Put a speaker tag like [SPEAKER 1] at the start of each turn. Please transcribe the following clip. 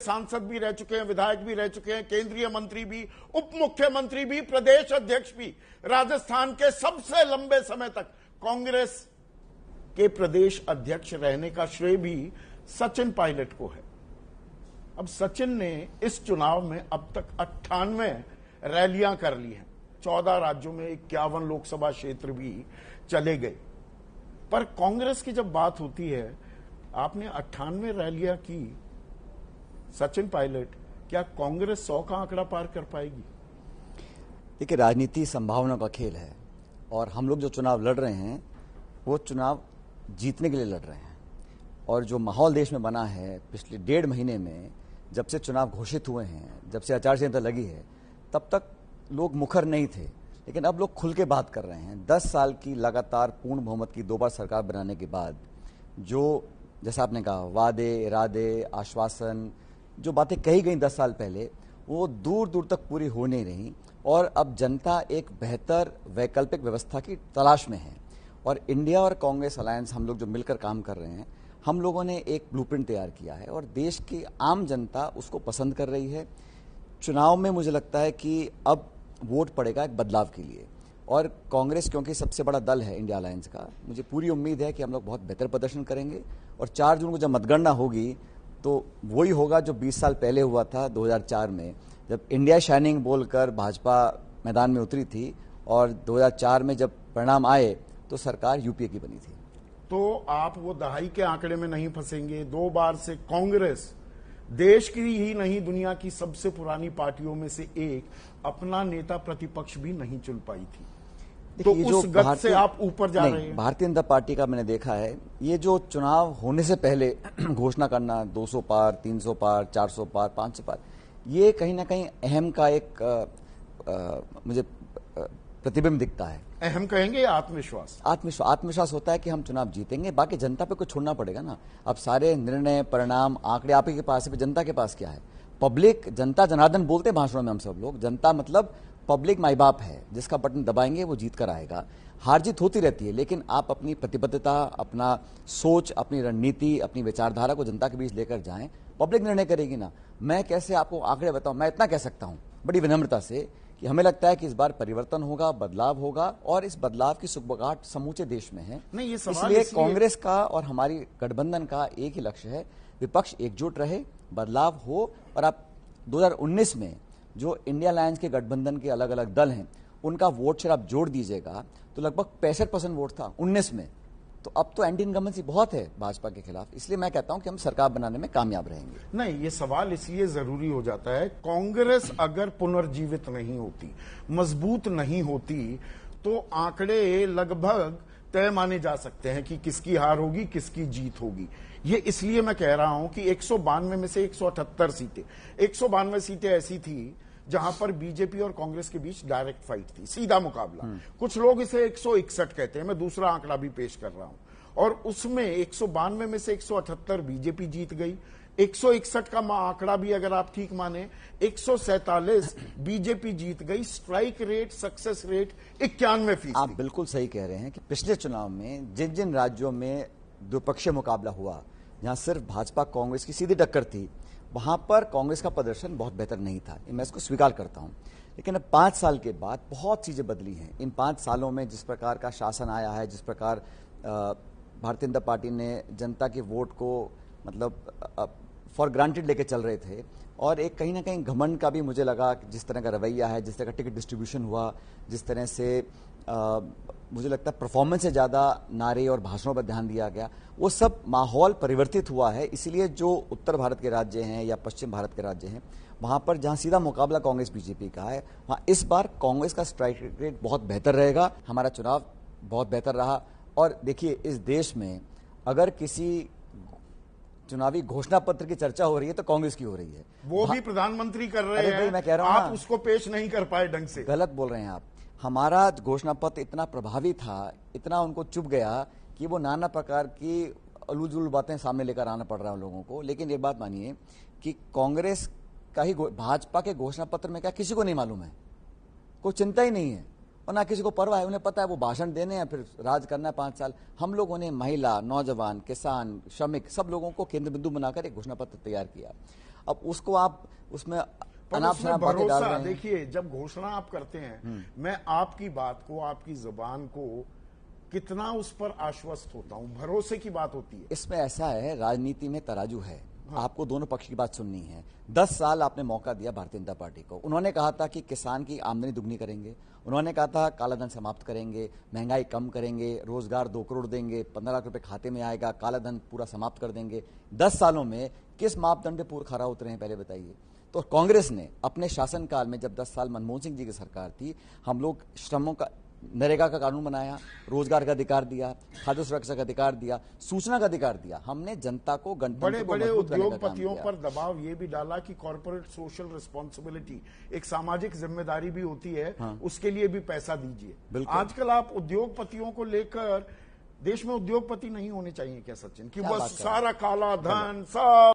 [SPEAKER 1] सांसद भी रह चुके हैं, विधायक भी रह चुके हैं, केंद्रीय मंत्री भी, उप मुख्यमंत्री भी, प्रदेश अध्यक्ष भी। राजस्थान के सबसे लंबे समय तक कांग्रेस के प्रदेश अध्यक्ष रहने का श्रेय भी सचिन पायलट को है। अब सचिन ने इस चुनाव में अब तक 98 रैलियां कर ली हैं, 14 राज्यों में 51 लोकसभा क्षेत्र भी चले गए। पर कांग्रेस की जब बात होती है, आपने 98 रैलियां की, सचिन पायलट, क्या कांग्रेस 100 का आंकड़ा पार कर पाएगी?
[SPEAKER 2] देखिए, राजनीति संभावना का खेल है और हम लोग जो चुनाव लड़ रहे हैं वो चुनाव जीतने के लिए लड़ रहे हैं। और जो माहौल देश में बना है पिछले 1.5 महीने में, जब से चुनाव घोषित हुए हैं, जब से आचार संहिता लगी है, तब तक लोग मुखर नहीं थे, लेकिन अब लोग खुल के बात कर रहे हैं। 10 साल की लगातार पूर्ण बहुमत की 2 बार सरकार बनाने के बाद जो, जैसा आपने कहा, वादे, इरादे, आश्वासन, जो बातें कही गई 10 साल पहले, वो दूर दूर तक पूरी हो नहीं रही। और अब जनता एक बेहतर वैकल्पिक व्यवस्था की तलाश में है। और इंडिया और कांग्रेस अलायंस, हम लोग जो मिलकर काम कर रहे हैं, हम लोगों ने एक ब्लूप्रिंट तैयार किया है और देश की आम जनता उसको पसंद कर रही है। चुनाव में मुझे लगता है कि अब वोट पड़ेगा एक बदलाव के लिए। और कांग्रेस, क्योंकि सबसे बड़ा दल है इंडिया अलायंस का, मुझे पूरी उम्मीद है कि हम लोग बहुत बेहतर प्रदर्शन करेंगे। और 4 जून को जब मतगणना होगी तो वही होगा जो 20 साल पहले हुआ था 2004 में, जब इंडिया शाइनिंग बोलकर भाजपा मैदान में उतरी थी और 2004 में जब परिणाम आए तो सरकार यूपीए की बनी थी।
[SPEAKER 1] तो आप वो दहाई के आंकड़े में नहीं फंसेंगे? 2 बार से कांग्रेस देश की ही नहीं, दुनिया की सबसे पुरानी पार्टियों में से एक, अपना नेता प्रतिपक्ष भी नहीं चुन पाई थी। तो उस गत से आप ऊपर जा रहे हैं।
[SPEAKER 2] भारतीय जनता पार्टी का मैंने देखा है, ये जो चुनाव होने से पहले घोषणा करना 200 पार, 300 पार, 400 पार, 500 पार, ये कहीं ना कहीं अहम का एक मुझे प्रतिबिंब दिखता है।
[SPEAKER 1] अहम कहेंगे या आत्मविश्वास?
[SPEAKER 2] आत्मविश्वास होता है कि हम चुनाव जीतेंगे, बाकी जनता पे कुछ छोड़ना पड़ेगा ना। अब सारे निर्णय, परिणाम, आंकड़े आप ही के पास है, जनता के पास क्या है? पब्लिक, जनता जनार्दन बोलते हैं भाषणों में हम सब लोग। जनता मतलब पब्लिक माई बाप है, जिसका बटन दबाएंगे वो जीत कर आएगा। हार जीत होती रहती है, लेकिन आप अपनी प्रतिबद्धता, अपना सोच, अपनी रणनीति, अपनी विचारधारा को जनता के बीच लेकर जाएं। पब्लिक निर्णय करेगी ना। मैं कैसे आपको आंकड़े बताऊं? मैं इतना कह सकता हूं बड़ी विनम्रता से कि हमें लगता है कि इस बार परिवर्तन होगा, बदलाव होगा, और इस बदलाव की सुगबुगाहट समूचे देश में है।
[SPEAKER 1] नहीं, ये
[SPEAKER 2] इसलिए कांग्रेस का और हमारी गठबंधन का एक ही लक्ष्य है, विपक्ष एकजुट रहे, बदलाव हो। और आप 2019 में जो इंडिया अलायंस के गठबंधन के अलग अलग दल हैं, उनका वोट शेयर आप जोड़ दीजिएगा तो लगभग 65% वोट था 19 में। तो अब तो एंटी इनकम्बेंसी बहुत है भाजपा के खिलाफ। इसलिए मैं कहता हूं कि हम सरकार बनाने में कामयाब रहेंगे।
[SPEAKER 1] नहीं, ये सवाल इसलिए जरूरी हो जाता है, कांग्रेस अगर पुनर्जीवित नहीं होती, मजबूत नहीं होती, तो आंकड़े लगभग तय माने जा सकते हैं कि किसकी हार होगी, किसकी जीत होगी। ये इसलिए मैं कह रहा हूं कि 192 में से 178 सीटें, 192 सीटें ऐसी थी जहां पर बीजेपी और कांग्रेस के बीच डायरेक्ट फाइट थी, सीधा मुकाबला। कुछ लोग इसे 161 कहते हैं, मैं दूसरा आंकड़ा भी पेश कर रहा हूं। और उसमें 192 में से 178 बीजेपी जीत गई। 161 का आंकड़ा भी अगर आप ठीक माने, 147 बीजेपी जीत गई। Strike rate, success rate 91%।
[SPEAKER 2] आप बिल्कुल सही कह रहे हैं कि पिछले चुनाव में जिन जिन राज्यों में द्विपक्षीय मुकाबला हुआ, जहां सिर्फ भाजपा कांग्रेस की सीधी टक्कर थी, वहां पर कांग्रेस का प्रदर्शन बहुत बेहतर नहीं था। मैं इसको स्वीकार करता हूं। लेकिन अब 5 साल के बाद बहुत चीजें बदली हैं। इन 5 सालों में जिस प्रकार का शासन आया है, जिस प्रकार भारतीय जनता पार्टी ने जनता के वोट को मतलब फॉर ग्रांटेड लेके चल रहे थे, और एक कहीं ना कहीं घमंड का भी मुझे लगा कि जिस तरह का रवैया है, जिस तरह का टिकट डिस्ट्रीब्यूशन हुआ, जिस तरह से मुझे लगता है परफॉर्मेंस से ज़्यादा नारे और भाषणों पर ध्यान दिया गया, वो सब माहौल परिवर्तित हुआ है। इसलिए जो उत्तर भारत के राज्य हैं या पश्चिम भारत के राज्य हैं, वहां पर जहां सीधा मुकाबला कांग्रेस बीजेपी का है, वहां इस बार कांग्रेस का स्ट्राइक रेट बहुत बेहतर रहेगा। हमारा चुनाव बहुत बेहतर रहा। और देखिए, इस देश में अगर किसी चुनावी घोषणा पत्र की चर्चा हो रही है तो कांग्रेस की हो रही है।
[SPEAKER 1] वो भी प्रधानमंत्री कर रहे हैं।
[SPEAKER 2] मैं कह रहा हूं,
[SPEAKER 1] आप उसको पेश नहीं कर पाए ढंग से।
[SPEAKER 2] गलत बोल रहे हैं आप। हमारा घोषणा पत्र इतना प्रभावी था, इतना उनको चुभ गया कि वो नाना प्रकार की उलझुल बातें सामने लेकर आना पड़ रहा है लोगों को। लेकिन एक बात मानिए कि कांग्रेस का ही, भाजपा के घोषणा पत्र में क्या किसी को नहीं मालूम है, कोई चिंता ही नहीं है और ना किसी को परवाह है। उन्हें पता है वो भाषण देने हैं, फिर राज करना है 5 साल। हम लोगों ने महिला, नौजवान, किसान, श्रमिक, सब लोगों को केंद्र बिंदु बनाकर एक घोषणा पत्र तैयार किया। अब उसको आप उसमें अनाप
[SPEAKER 1] उसमें
[SPEAKER 2] शनाप बातें डाल रहे
[SPEAKER 1] भरोसा,
[SPEAKER 2] हैं।
[SPEAKER 1] देखिए जब घोषणा आप करते हैं, मैं आपकी बात को, आपकी जुबान को कितना उस पर आश्वस्त होता हूं, भरोसे की बात होती है।
[SPEAKER 2] इसमें ऐसा है, राजनीति में तराजू है। आपको दोनों पक्ष की बात सुननी है। 10 साल आपने मौका दिया भारतीय जनता पार्टी को। उन्होंने कहा था कि किसान की आमदनी दुगनी करेंगे, उन्होंने कहा था कालाधन समाप्त करेंगे, महंगाई कम करेंगे, रोजगार 2 करोड़ देंगे, 15 लाख रुपए खाते में आएगा, कालाधन पूरा समाप्त कर देंगे। 10 सालों में किस मापदंड पे पूरा खरा उतरे हैं, पहले बताइए। तो कांग्रेस ने अपने शासनकाल में, जब 10 साल मनमोहन सिंह जी की सरकार थी, हम लोग श्रमों का, नरेगा का कानून बनाया, रोजगार का अधिकार दिया, खाद्य सुरक्षा का अधिकार दिया, सूचना का अधिकार दिया। हमने जनता को, गणतंत्र
[SPEAKER 1] बड़े
[SPEAKER 2] को
[SPEAKER 1] बड़े
[SPEAKER 2] मजबूत करने का काम
[SPEAKER 1] उद्योगपतियों
[SPEAKER 2] किया।
[SPEAKER 1] पर दबाव ये भी डाला कि कॉर्पोरेट सोशल रिस्पॉन्सिबिलिटी, एक सामाजिक जिम्मेदारी भी होती है, उसके लिए भी पैसा दीजिए।
[SPEAKER 2] बिल्कुल।
[SPEAKER 1] आजकल आप उद्योगपतियों को लेकर, देश में उद्योगपति नहीं होने चाहिए क्या सचिन, कि
[SPEAKER 2] क्या बात
[SPEAKER 1] बस
[SPEAKER 2] कर रहे हैं?
[SPEAKER 1] सारा काला धन सब